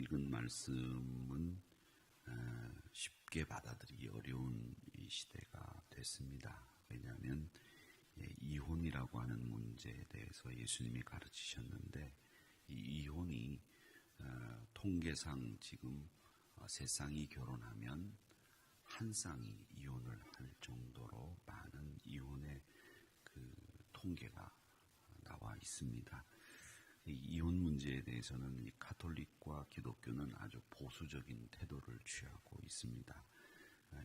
읽은 말씀은 쉽게 받아들이기 어려운 이 시대가 됐습니다. 왜냐하면 이혼이라고 하는 문제에 대해서 예수님이 가르치셨는데 이 이혼이 통계상 지금 세 쌍이 결혼하면 한 쌍이 이혼을 할 정도로 많은 이혼의 그 통계가 나와 있습니다. 이 이혼 문제에 대해서는 이 가톨릭과 기독교는 아주 보수적인 태도를 취하고 있습니다.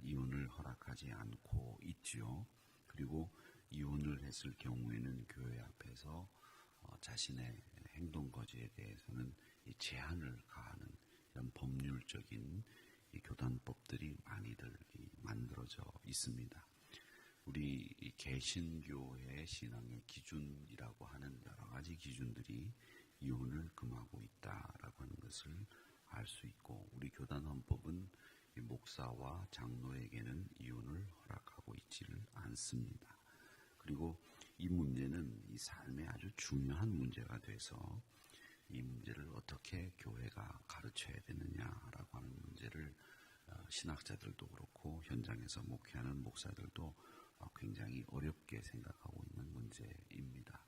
이혼을 허락하지 않고 있지요. 그리고 이혼을 했을 경우에는 교회 앞에서 자신의 행동 거지에 대해서는 제한을 가하는 이런 법률적인 교단법들이 많이들 만들어져 있습니다. 우리 개신교의 신앙의 기준이라고 하는 여러 가지 기준들이 이혼을 금하고 있다라고 하는 것을 알 수 있고, 우리 교단 헌법은 목사와 장로에게는 이혼을 허락하고 있지를 않습니다. 그리고 이 문제는 이 삶의 아주 중요한 문제가 돼서 이 문제를 어떻게 교회가 가르쳐야 되느냐라고 하는 문제를 신학자들도 그렇고 현장에서 목회하는 목사들도 굉장히 어렵게 생각하고 있는 문제입니다.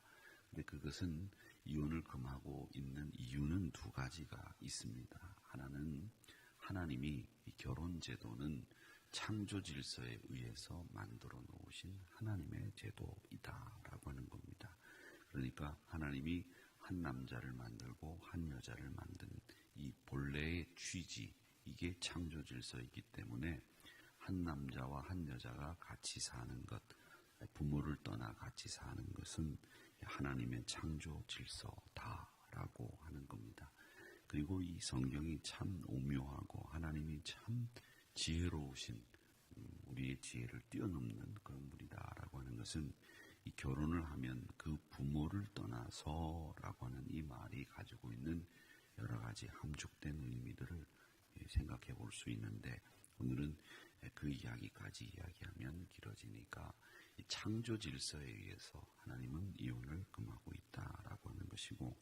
근데 그것은 이혼을 금하고 있는 이유는 두 가지가 있습니다. 하나는 하나님이 이 결혼 제도는 창조 질서에 의해서 만들어 놓으신 하나님의 제도이다라고 하는 겁니다. 그러니까 하나님이 한 남자를 만들고 한 여자를 만든 이 본래의 취지, 이게 창조 질서이기 때문에 한 남자와 한 여자가 같이 사는 것, 부모를 떠나 같이 사는 것은 하나님의 창조 질서다라고 하는 겁니다. 그리고 이 성경이 참 오묘하고 하나님이 참 지혜로우신, 우리의 지혜를 뛰어넘는 그런 분이다라고 하는 것은 이 결혼을 하면 그 부모를 떠나서라고 하는 이 말이 가지고 있는 여러 가지 함축된 의미들을 생각해 볼 수 있는데, 오늘은 그 이야기까지 이야기하면 길어지니까 이 창조 질서에 의해서 하나님은 이혼을 금하고 있다라고 하는 것이고,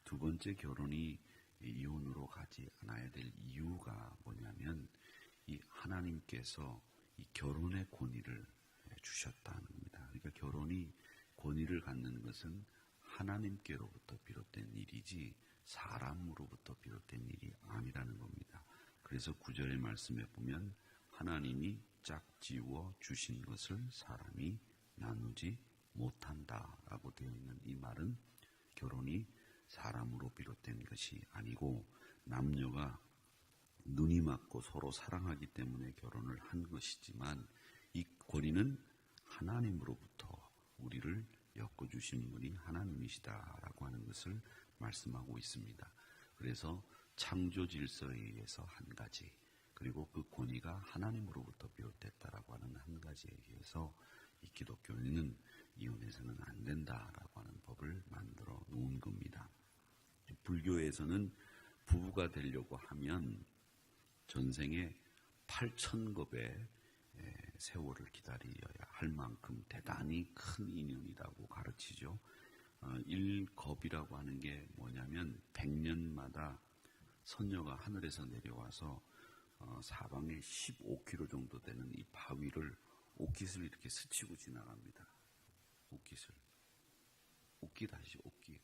두 번째, 결혼이 이혼으로 가지 않아야 될 이유가 뭐냐면 이 하나님께서 이 결혼의 권위를 주셨다는 겁니다. 그러니까 결혼이 권위를 갖는 것은 하나님께로부터 비롯된 일이지 사람으로부터 비롯된 일이 아니라는 겁니다. 그래서 9절의 말씀에 보면 하나님이 짝지워 주신 것을 사람이 나누지 못한다라고 되어 있는 이 말은 결혼이 사람으로 비롯된 것이 아니고 남녀가 눈이 맞고 서로 사랑하기 때문에 결혼을 한 것이지만 이 권위는 하나님으로부터 우리를 엮어주신 분이 하나님이시다라고 하는 것을 말씀하고 있습니다. 그래서 창조 질서에 의해서 한 가지, 그리고 그 권위가 하나님으로부터 비롯됐다라고 하는 한 가지에 의해서 이 기독교인은 이혼해서는 안 된다라고 하는 법을 만들어 놓은 겁니다. 불교에서는 부부가 되려고 하면 전생에 8,000겁의 세월을 기다려야 할 만큼 대단히 큰 인연이라고 가르치죠. 1겁이라고 하는 게 뭐냐면 100년마다 선녀가 하늘에서 내려와서 사방에 15km 정도 되는 이 바위를 옷깃을 이렇게 스치고 지나갑니다. 옷깃 다시 옷깃,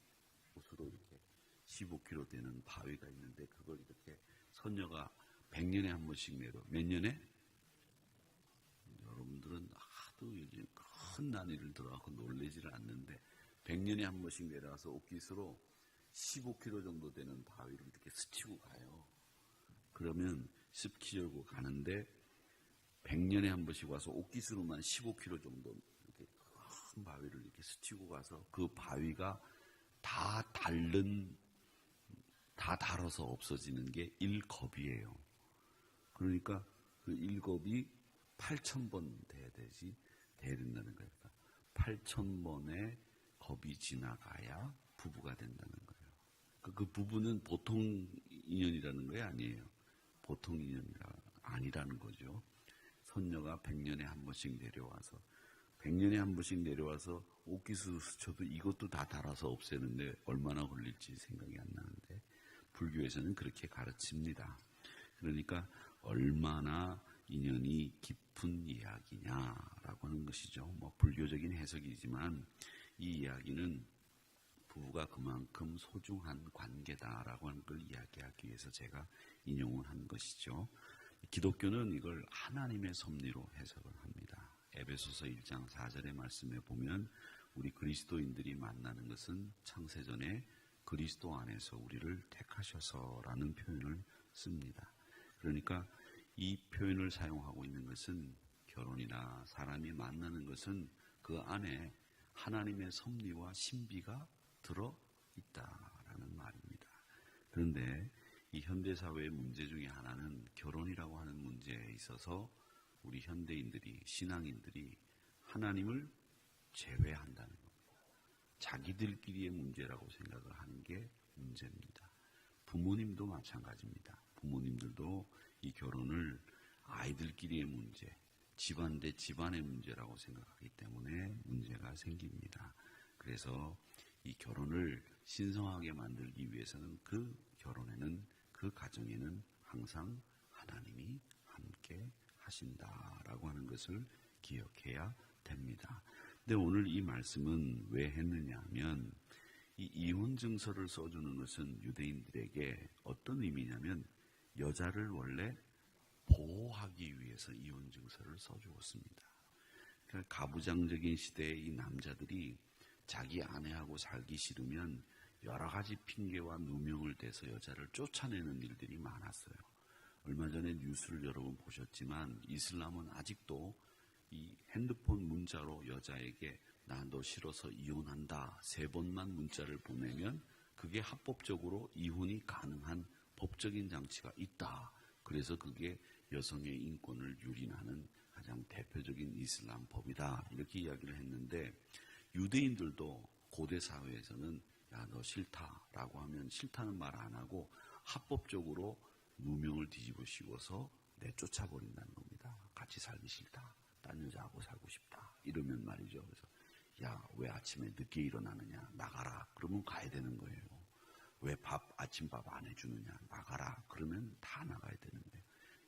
옷으로 이렇게 15km 되는 바위가 있는데 그걸 이렇게 선녀가 100년에 한 번씩 내려. 몇 년에? 여러분들은 하도 요즘 큰 난이를 들어가고 놀라지를 않는데 100년에 한 번씩 내려와서 옷깃으로 15km 정도 되는 바위를 이렇게 스치고 가요. 그러면 스치고 가는데 100년에 한 번씩 와서 옷깃으로만 15km 정도 이렇게 큰 바위를 이렇게 스치고 가서 그 바위가 다 닳아서 없어지는 게 1겁이에요. 그러니까 그 1겁이 8,000번 돼야 된다는 거예요. 8,000번의 겁이 지나가야 부부가 된다는 거예요. 그 부부는 보통 인연이라는 거 아니에요. 보통 인연이라 아니라는 거죠. 선녀가 100년에 한 번씩 내려와서 100년에 한 번씩 내려와서 옷깃으로 스쳐도 이것도 다 닳아서 없애는데 얼마나 걸릴지 생각이 안 나는데 불교에서는 그렇게 가르칩니다. 그러니까 얼마나 인연이 깊은 이야기냐라고 하는 것이죠. 불교적인 해석이지만 이 이야기는 부부가 그만큼 소중한 관계다라고 하는 걸 이야기하기 위해서 제가 인용을 한 것이죠. 기독교는 이걸 하나님의 섭리로 해석을 합니다. 에베소서 1장 4절의 말씀에 보면 우리 그리스도인들이 만나는 것은 창세전에 그리스도 안에서 우리를 택하셔서라는 표현을 씁니다. 그러니까 이 표현을 사용하고 있는 것은 결혼이나 사람이 만나는 것은 그 안에 하나님의 섭리와 신비가 들어있다라는 말입니다. 그런데 이 현대사회의 문제 중에 하나는 결혼이라고 하는 문제에 있어서 우리 현대인들이, 신앙인들이 하나님을 제외한다는 겁니다. 자기들끼리의 문제라고 생각을 하는 게 문제입니다. 부모님도 마찬가지입니다. 부모님들도 이 결혼을 아이들끼리의 문제, 집안 대 집안의 문제라고 생각하기 때문에 문제가 생깁니다. 그래서 이 결혼을 신성하게 만들기 위해서는 그 결혼에는, 그 가정에는 항상 하나님이 함께 하신다라고 하는 것을 기억해야 됩니다. 근데 오늘 이 말씀은 왜 했느냐 하면 이 이혼 증서를 써주는 것은 유대인들에게 어떤 의미냐면 여자를 원래 보호하기 위해서 이혼 증서를 써주었습니다. 그러니까 가부장적인 시대의 이 남자들이 자기 아내하고 살기 싫으면 여러 가지 핑계와 누명을 대서 여자를 쫓아내는 일들이 많았어요. 얼마 전에 뉴스를 여러분 보셨지만 이슬람은 아직도 이 핸드폰 문자로 여자에게 나 너 싫어서 이혼한다 3번만 문자를 보내면 그게 합법적으로 이혼이 가능한 법적인 장치가 있다. 그래서 그게 여성의 인권을 유린하는 가장 대표적인 이슬람 법이다. 이렇게 이야기를 했는데 유대인들도 고대 사회에서는 야, 너 싫다라고 하면 싫다는 말 안 하고 합법적으로 누명을 뒤집어 씌워서 내쫓아버린다는 겁니다. 같이 살기 싫다. 딴 여자하고 살고 싶다. 이러면 말이죠. 그래서 야, 왜 아침에 늦게 일어나느냐? 나가라. 그러면 가야 되는 거예요. 왜 아침밥 안 해주느냐? 나가라. 그러면 다 나가야 되는 거예요.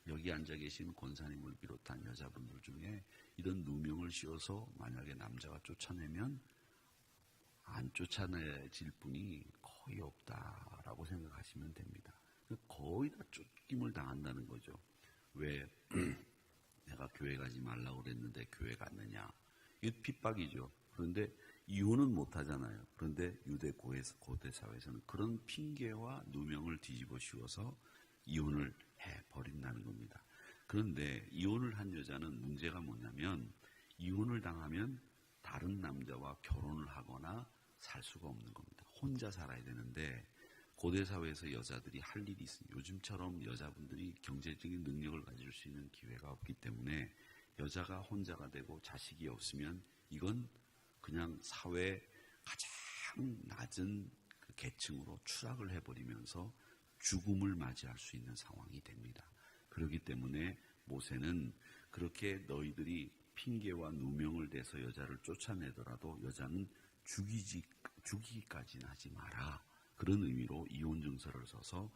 여기 앉아 계신 권사님을 비롯한 여자분들 중에 이런 누명을 씌워서 만약에 남자가 쫓아내면 안 쫓아내질 분이 거의 없다라고 생각하시면 됩니다. 거의 다 쫓김을 당한다는 거죠. 왜 내가 교회 가지 말라고 그랬는데 교회 갔느냐. 이거 핍박이죠. 그런데 이혼은 못하잖아요. 그런데 유대 고대 사회에서는 그런 핑계와 누명을 뒤집어 씌워서 이혼을 해버린다는 겁니다. 그런데 이혼을 한 여자는 문제가 뭐냐면 이혼을 당하면 다른 남자와 결혼을 하거나 살 수가 없는 겁니다. 혼자 살아야 되는데 고대 사회에서 여자들이 할 일이 있습니다. 요즘처럼 여자분들이 경제적인 능력을 가질 수 있는 기회가 없기 때문에 여자가 혼자가 되고 자식이 없으면 이건 그냥 사회 가장 낮은 그 계층으로 추락을 해버리면서 죽음을 맞이할 수 있는 상황이 됩니다. 그렇기 때문에 모세는 그렇게 너희들이 핑계와 누명을 대서 여자를 쫓아내더라도 여자는 죽이기까지는 하지 마라. 그런 의미로 이혼 증서를 써서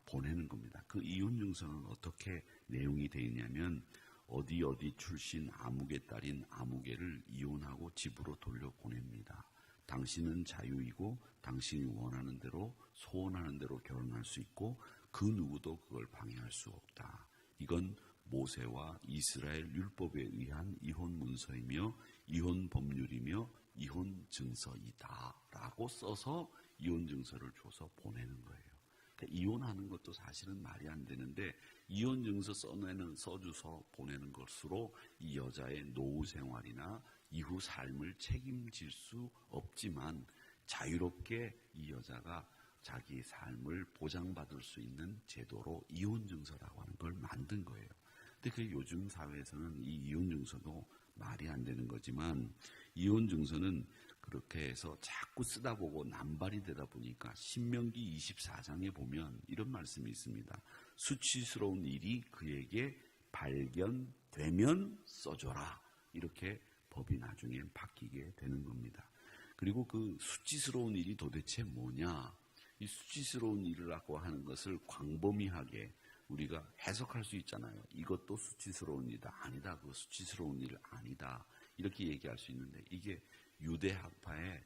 보내는 겁니다. 그 이혼 증서는 어떻게 내용이 되어 있냐면 어디 출신 아무개 딸인 아무개를 이혼하고 집으로 돌려보냅니다. 당신은 자유이고 당신이 원하는 대로 소원하는 대로 결혼할 수 있고 그 누구도 그걸 방해할 수 없다. 이건 모세와 이스라엘 율법에 의한 이혼 문서이며 이혼 법률이며 이혼 증서이다 라고 써서 이혼 증서를 줘서 보내는 거예요. 그러니까 이혼하는 것도 사실은 말이 안 되는데 이혼 증서 써줘서 보내는 것으로 이 여자의 노후 생활이나 이후 삶을 책임질 수 없지만 자유롭게 이 여자가 자기 삶을 보장받을 수 있는 제도로 이혼 증서라고 하는 걸 만든 거예요. 근데 그 요즘 사회에서는 이 이혼 증서도 말이 안 되는 거지만 이혼 증서는 그렇게 해서 자꾸 쓰다 보고 남발이 되다 보니까 신명기 24장에 보면 이런 말씀이 있습니다. 수치스러운 일이 그에게 발견되면 써줘라. 이렇게 법이 나중에 바뀌게 되는 겁니다. 그리고 그 수치스러운 일이 도대체 뭐냐? 이 수치스러운 일이라고 하는 것을 광범위하게 우리가 해석할 수 있잖아요. 이것도 수치스러운 일이다. 아니다. 그거 수치스러운 일 아니다. 이렇게 얘기할 수 있는데 이게 유대 학파에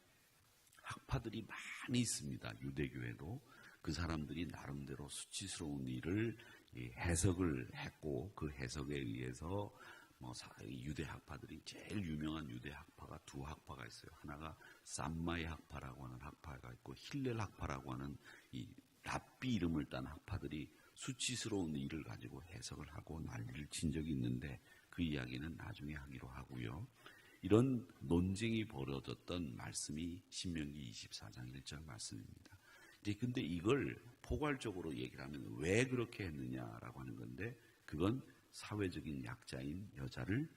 학파들이 많이 있습니다. 유대교에도 그 사람들이 나름대로 수치스러운 일을 해석을 했고 그 해석에 의해서 유대 학파들이 제일 유명한 유대 학파가 두 학파가 있어요. 하나가 삼마이 학파라고 하는 학파가 있고 힐렐 학파라고 하는 이 랍비 이름을 딴 학파들이 수치스러운 일을 가지고 해석을 하고 난리를 친 적이 있는데 그 이야기는 나중에 하기로 하고요. 이런 논쟁이 벌어졌던 말씀이 신명기 24장 1절 말씀입니다. 근데 이걸 포괄적으로 얘기를 하면 왜 그렇게 했느냐라고 하는 건데 그건 사회적인 약자인 여자를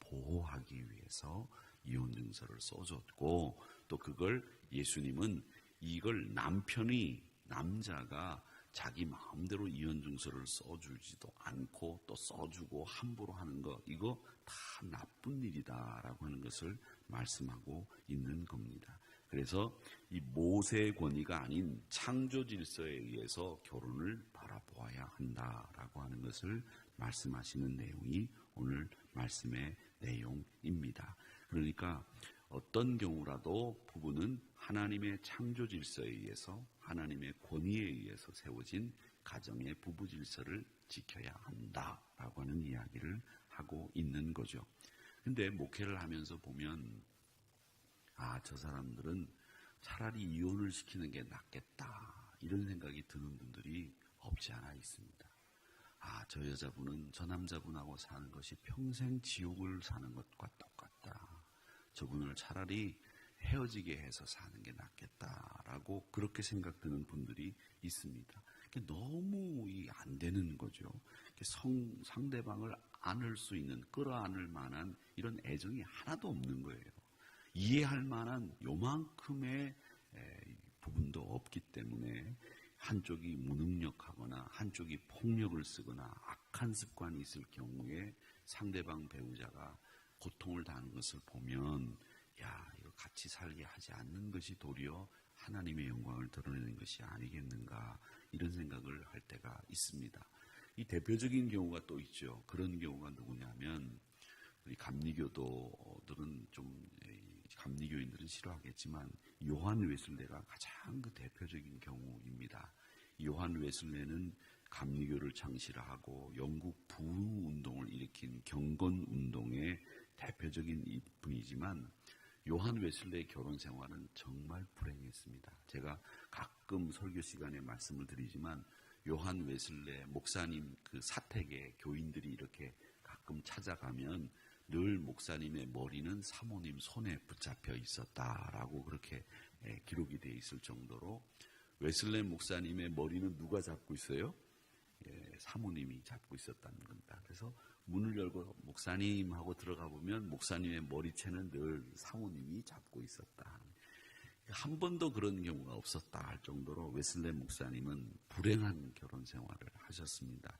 보호하기 위해서 이혼 증서를 써줬고 또 그걸 예수님은 이걸 남자가 자기 마음대로 이혼 증서를 써주지도 않고 또 써주고 함부로 하는 거 이거 다 나쁜 일이다라고 하는 것을 말씀하고 있는 겁니다. 그래서 이 모세의 권위가 아닌 창조 질서에 의해서 결혼을 바라보아야 한다라고 하는 것을 말씀하시는 내용이 오늘 말씀의 내용입니다. 그러니까 어떤 경우라도 부부는 하나님의 창조 질서에 의해서 하나님의 권위에 의해서 세워진 가정의 부부 질서를 지켜야 한다라고 하는 이야기를 하고 있는 거죠. 근데 목회를 하면서 보면 저 사람들은 차라리 이혼을 시키는 게 낫겠다 이런 생각이 드는 분들이 없지 않아 있습니다. 저 여자분은 저 남자분하고 사는 것이 평생 지옥을 사는 것과 똑같다. 저분을 차라리 헤어지게 해서 사는 게 낫겠다라고 그렇게 생각드는 분들이 있습니다. 너무 안 되는 거죠. 상대방을 안을 수 있는 끌어안을 만한 이런 애정이 하나도 없는 거예요. 이해할 만한 요만큼의 부분도 없기 때문에 한쪽이 무능력하거나 한쪽이 폭력을 쓰거나 악한 습관이 있을 경우에 상대방 배우자가 고통을 당하는 것을 보면 이거 같이 살게 하지 않는 것이 도리어 하나님의 영광을 드러내는 것이 아니겠는가 이런 생각을 할 때가 있습니다. 이 대표적인 경우가 또 있죠. 그런 경우가 누구냐면 우리 감리교도들은 감리교인들은 싫어하겠지만 요한 웨슬레가 가장 그 대표적인 경우입니다. 요한 웨슬레는 감리교를 창시하고 영국 부흥운동을 일으킨 경건운동의 대표적인 분이지만 요한 웨슬레의 결혼 생활은 정말 불행했습니다. 제가 가끔 설교 시간에 말씀을 드리지만 요한 웨슬레 목사님 그 사택에 교인들이 이렇게 가끔 찾아가면 늘 목사님의 머리는 사모님 손에 붙잡혀 있었다라고 그렇게 기록이 되어 있을 정도로 웨슬레 목사님의 머리는 누가 잡고 있어요? 사모님이 잡고 있었다는 겁니다. 그래서 문을 열고 목사님하고 들어가 보면 목사님의 머리채는 늘 사모님이 잡고 있었다. 한 번도 그런 경우가 없었다 할 정도로 웨슬레 목사님은 불행한 결혼 생활을 하셨습니다.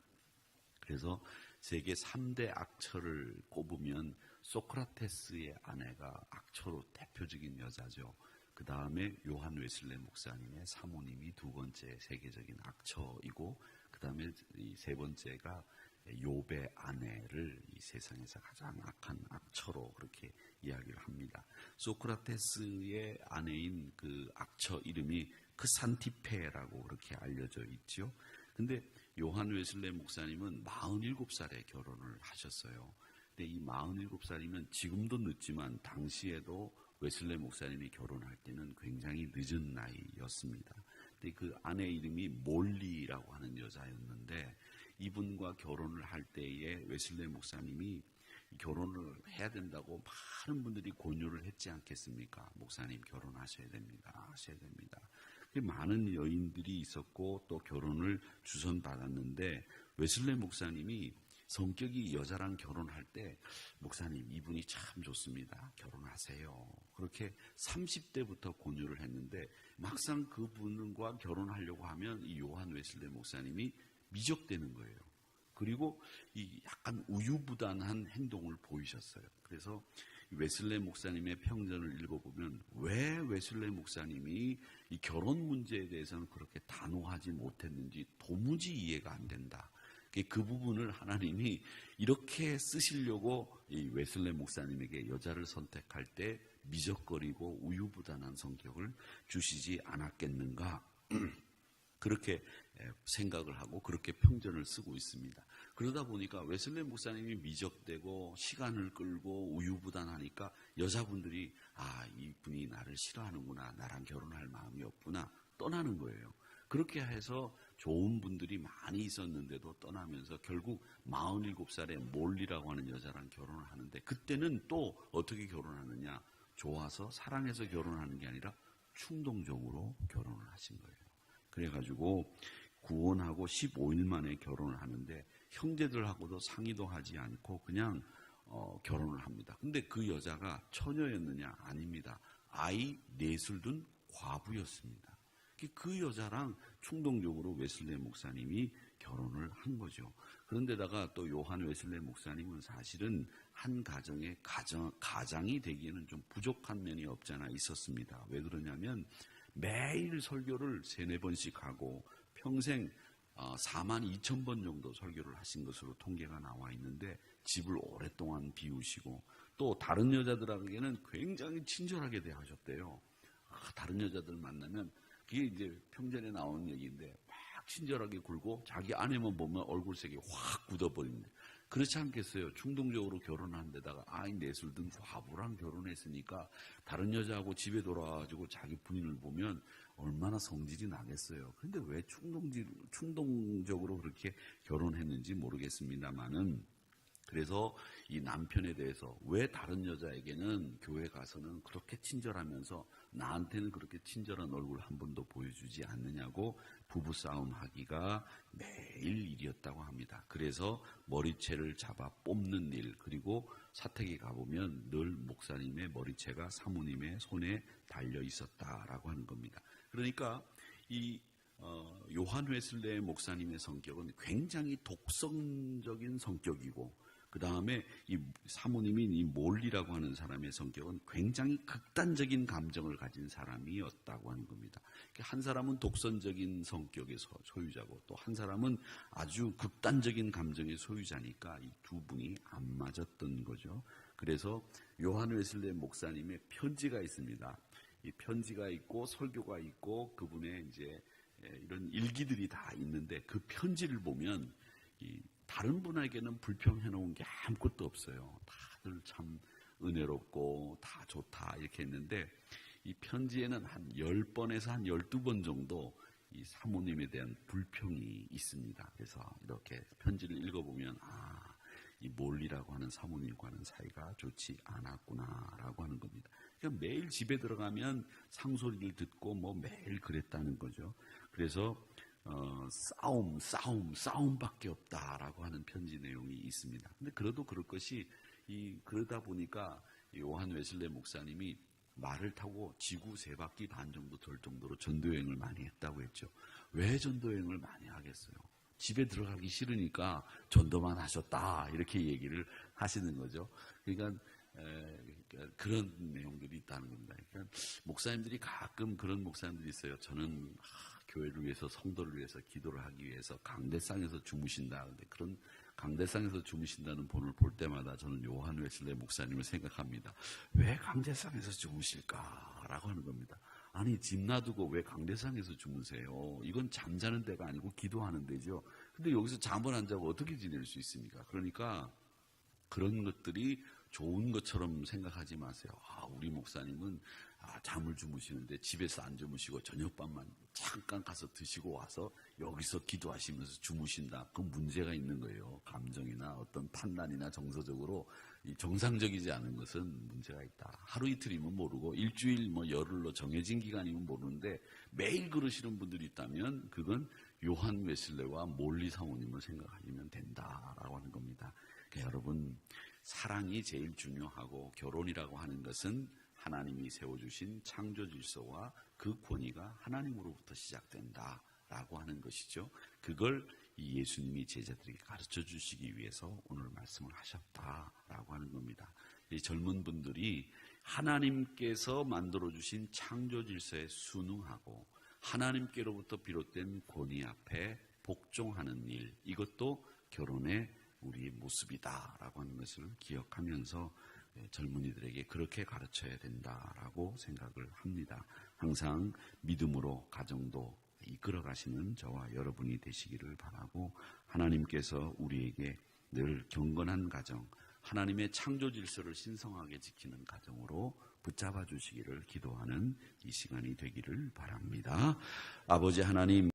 그래서 세계 3대 악처를 꼽으면 소크라테스의 아내가 악처로 대표적인 여자죠. 그 다음에 요한 웨슬레 목사님의 사모님이 두 번째 세계적인 악처이고 그 다음에 이 세 번째가 욥의 아내를 이 세상에서 가장 악한 악처로 그렇게 이야기를 합니다. 소크라테스의 아내인 그 악처 이름이 크산티페라고 그렇게 알려져 있죠. 근데 요한 웨슬레 목사님은 47살에 결혼을 하셨어요. 근데 이 47살이면 지금도 늦지만 당시에도 웨슬레 목사님이 결혼할 때는 굉장히 늦은 나이였습니다. 근데 그 아내 이름이 몰리라고 하는 여자였는데 이분과 결혼을 할 때에 웨슬레 목사님이 결혼을 해야 된다고 많은 분들이 권유를 했지 않겠습니까? 목사님 결혼하셔야 됩니다. 하셔야 됩니다. 많은 여인들이 있었고 또 결혼을 주선받았는데 웨슬레 목사님이 성격이 여자랑 결혼할 때 목사님 이분이 참 좋습니다. 결혼하세요. 그렇게 30대부터 권유를 했는데 막상 그분과 결혼하려고 하면 이 요한 웨슬레 목사님이 미적대는 거예요. 그리고 이 약간 우유부단한 행동을 보이셨어요. 그래서 웨슬레 목사님의 평전을 읽어보면 왜 웨슬레 목사님이 이 결혼 문제에 대해서는 그렇게 단호하지 못했는지 도무지 이해가 안 된다. 그 부분을 하나님이 이렇게 쓰시려고 이 웨슬레 목사님에게 여자를 선택할 때 미적거리고 우유부단한 성격을 주시지 않았겠는가. 그렇게 생각을 하고 그렇게 평전을 쓰고 있습니다. 그러다 보니까 웨슬레 목사님이 미적대고 시간을 끌고 우유부단하니까 여자분들이 이분이 나를 싫어하는구나, 나랑 결혼할 마음이 없구나 떠나는 거예요. 그렇게 해서 좋은 분들이 많이 있었는데도 떠나면서 결국 47살에 몰리라고 하는 여자랑 결혼을 하는데, 그때는 또 어떻게 결혼하느냐, 좋아서 사랑해서 결혼하는 게 아니라 충동적으로 결혼을 하신 거예요. 그래가지고 구원하고 15일 만에 결혼을 하는데 형제들하고도 상의도 하지 않고 그냥 결혼을 합니다. 근데 그 여자가 처녀였느냐? 아닙니다. 아이 4술 둔 과부였습니다. 그 여자랑 충동적으로 웨슬레 목사님이 결혼을 한 거죠. 그런데다가 또 요한 웨슬레 목사님은 사실은 한 가정의 가장이 되기에는 좀 부족한 면이 없잖아 있었습니다. 왜 그러냐면 매일 설교를 3-4번씩 하고 평생 42,000번 정도 설교를 하신 것으로 통계가 나와 있는데, 집을 오랫동안 비우시고 또 다른 여자들에게는 굉장히 친절하게 대하셨대요. 다른 여자들 만나면 그게 이제 평전에 나오는 얘기인데 막 친절하게 굴고 자기 아내만 보면 얼굴색이 확 굳어버립니다. 그렇지 않겠어요? 충동적으로 결혼한 데다가 아이 4술 든 과부랑 결혼했으니까 다른 여자하고 집에 돌아와가지고 자기 부인을 보면 얼마나 성질이 나겠어요. 그런데 왜 충동적으로 그렇게 결혼했는지 모르겠습니다만은, 그래서 이 남편에 대해서 왜 다른 여자에게는 교회 가서는 그렇게 친절하면서 나한테는 그렇게 친절한 얼굴 한 번도 보여주지 않느냐고 부부싸움 하기가 매일 일이었다고 합니다. 그래서 머리채를 잡아 뽑는 일, 그리고 사택에 가보면 늘 목사님의 머리채가 사모님의 손에 달려 있었다라고 하는 겁니다. 그러니까 이 요한 웨슬레 목사님의 성격은 굉장히 독성적인 성격이고, 그 다음에 이 사모님인 이 몰리라고 하는 사람의 성격은 굉장히 극단적인 감정을 가진 사람이었다고 하는 겁니다. 한 사람은 독선적인 성격의 소유자고 또 한 사람은 아주 극단적인 감정의 소유자니까 이 두 분이 안 맞았던 거죠. 그래서 요한 웨슬레 목사님의 편지가 있습니다. 이 편지가 있고 설교가 있고 그분의 이제 이런 일기들이 다 있는데, 그 편지를 보면 다른 분에게는 불평해 놓은 게 아무것도 없어요. 다들 참 은혜롭고 다 좋다 이렇게 했는데, 이 편지에는 한 10번에서 한 12번 정도 이 사모님에 대한 불평이 있습니다. 그래서 이렇게 편지를 읽어보면 이 몰리라고 하는 사모님과는 사이가 좋지 않았구나라고 하는 겁니다. 그러니까 매일 집에 들어가면 상소리를 듣고 매일 그랬다는 거죠. 그래서 싸움밖에 없다라고 하는 편지 내용이 있습니다. 근데 그래도 그럴 것이 그러다 보니까 요한 웨슬레 목사님이 말을 타고 지구 3바퀴 반 정도 돌 정도로 전도여행을 많이 했다고 했죠. 왜 전도여행을 많이 하겠어요? 집에 들어가기 싫으니까 전도만 하셨다 이렇게 얘기를 하시는 거죠. 그러니까 그런 내용들이 있다는 겁니다. 그러니까 목사님들이 가끔 그런 목사님들이 있어요. 저는 교회를 위해서, 성도를 위해서 기도를 하기 위해서 강대상에서 주무신다. 근데 그런 강대상에서 주무신다는 본을 볼 때마다 저는 요한 웨슬레 목사님을 생각합니다. 왜 강대상에서 주무실까라고 하는 겁니다. 아니, 집 놔두고 왜 강대상에서 주무세요? 이건 잠자는 데가 아니고 기도하는 데죠. 근데 여기서 잠을 안 자고 어떻게 지낼 수 있습니까? 그러니까 그런 것들이 좋은 것처럼 생각하지 마세요. 우리 목사님은 잠을 주무시는데 집에서 안 주무시고 저녁밥만 잠깐 가서 드시고 와서 여기서 기도하시면서 주무신다. 그 문제가 있는 거예요. 감정이나 어떤 판단이나 정서적으로 정상적이지 않은 것은 문제가 있다. 하루 이틀이면 모르고 일주일 열흘로 정해진 기간이면 모르는데 매일 그러시는 분들이 있다면 그건 요한 웨슬레와 몰리 사모님을 생각하시면 된다라고 하는 겁니다. 그러니까 여러분, 사랑이 제일 중요하고 결혼이라고 하는 것은 하나님이 세워주신 창조 질서와 그 권위가 하나님으로부터 시작된다라고 하는 것이죠. 그걸 이 예수님이 제자들에게 가르쳐 주시기 위해서 오늘 말씀을 하셨다라고 하는 겁니다. 이 젊은 분들이 하나님께서 만들어주신 창조 질서에 순응하고 하나님께로부터 비롯된 권위 앞에 복종하는 일, 이것도 결혼의 우리의 모습이다라고 하는 것을 기억하면서 젊은이들에게 그렇게 가르쳐야 된다라고 생각을 합니다. 항상 믿음으로 가정도 이끌어 가시는 저와 여러분이 되시기를 바라고, 하나님께서 우리에게 늘 경건한 가정, 하나님의 창조 질서를 신성하게 지키는 가정으로 붙잡아 주시기를 기도하는 이 시간이 되기를 바랍니다. 아버지 하나님,